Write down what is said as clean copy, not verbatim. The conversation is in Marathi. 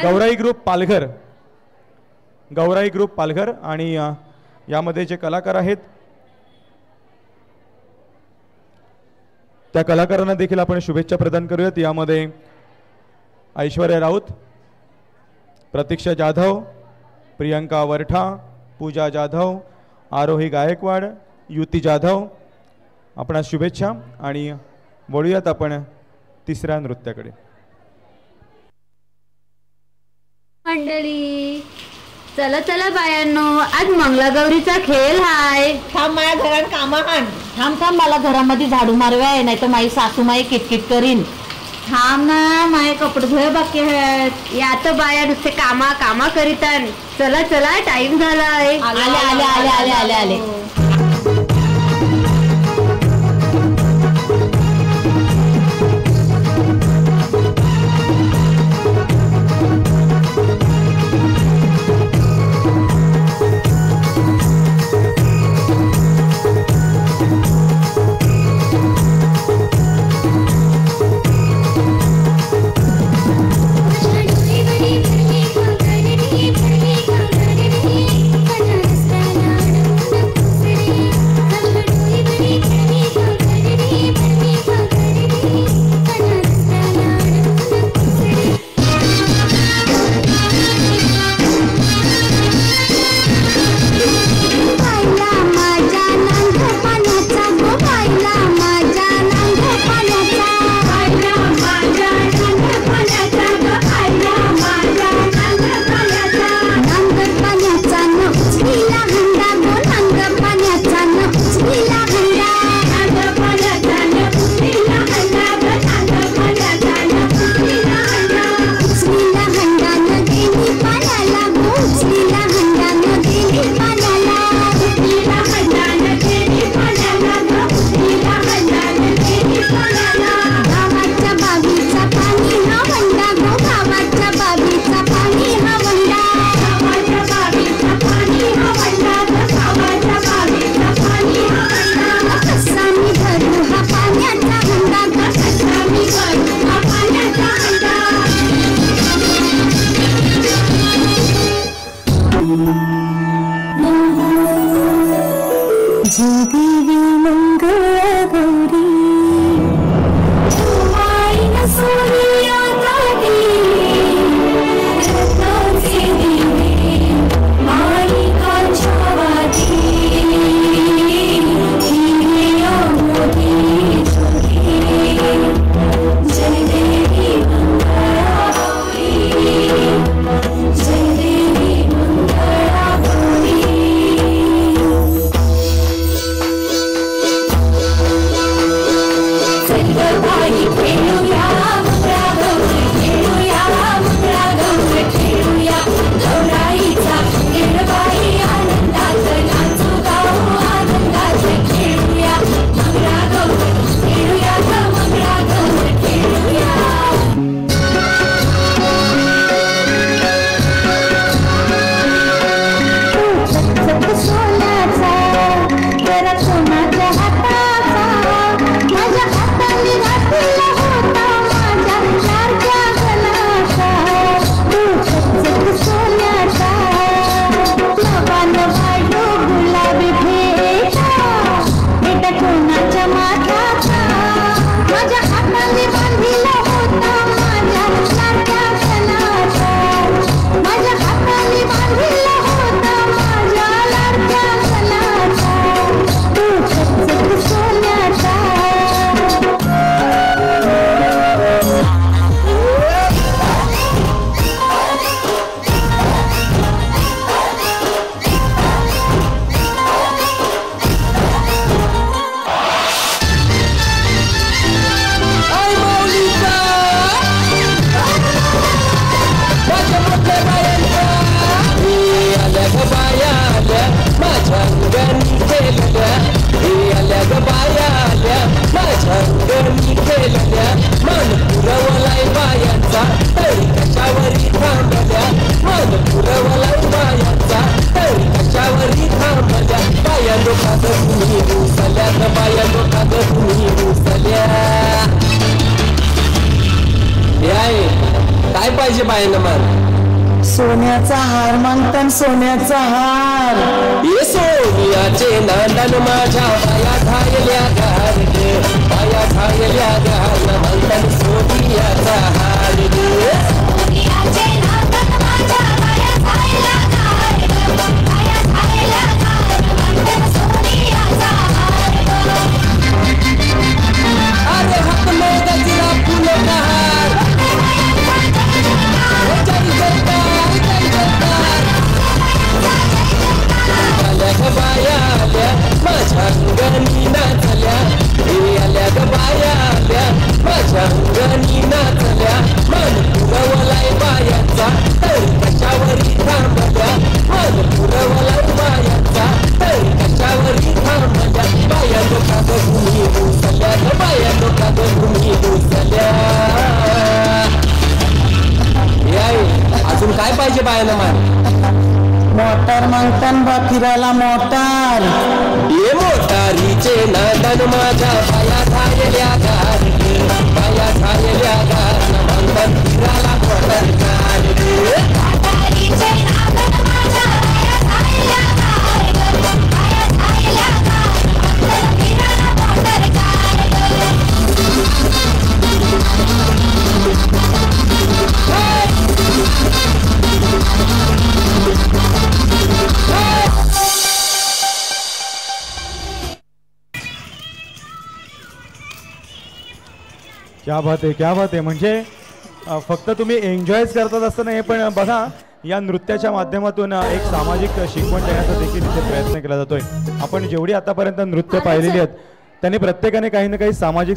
गौराई ग्रुप पालघर, गौराई ग्रुप पालघर आणि यामध्ये जे कलाकार आहेत त्या कलाकारांना देखील आपण शुभेच्छा प्रदान करूयात। यामध्ये ऐश्वर्या राऊत, प्रतीक्षा जाधव, प्रियंका वरठा, पूजा जाधव, आरोही गायकवाड, युती जाधव, आपणास शुभेच्छा। आणि वळूयात आपण तिसऱ्या नृत्याकडे। मंडळी चला चला बायांनो, आज मंगळागौरीचा खेळ हाय। थांब माझ्या घरात काम आण। थांब मला घरामध्ये झाडू मारवाय, नाही तर माझी सासू माई किटकिट करीन। थांब ना, माझे कपडे धुये बाकी आहेत। या तर बाया नुसते कामा कामा करीतान। चला चला टाइम झालाय। आले आले आले आले आले आले बायनं मान सोन्याचा हार मागतान सोन्याचा हार ये सोनियाचे नांदन माझ्या पाया ठायल्या गार ग पाया ठायल्या गार मागतान सोनियाचा हार ग अरे हात में गजरा फूलों का हार जय जयकार जय जयकार आल्या ग बाया आल्या माझ्या अंगणी नाचल्या हे आल्या ग बाया आल्या माझ्या अंगणी नाचल्या मन पुरवलाय बायाचा तर कशावरी थांबल्या मन पुरवलाय बायाचा तर कशावरी थांबल्या बाया लोकांग भूमी घुसल्या ग बाया लोकांग भूमी घुसल्या अजून काय पाहिजे बायानं मान मोटार मागतान बा फिरायला मोटार ये मोटारीचे नांदन माझ्या पाया झालेल्या गार पाया झालेल्या गार मागतान फिरायला मोटार गार क्या बात आहे म्हणजे फक्त तुम्ही एन्जॉयच करतात असं नाही पण बघा या नृत्याच्या माध्यमातून एक सामाजिक शिकवण देण्याचा देखील इथे प्रयत्न केला जातोय. आपण जेवढी आतापर्यंत नृत्य पाहिलेली आहेत त्यांनी प्रत्येकाने काही ना काही सामाजिक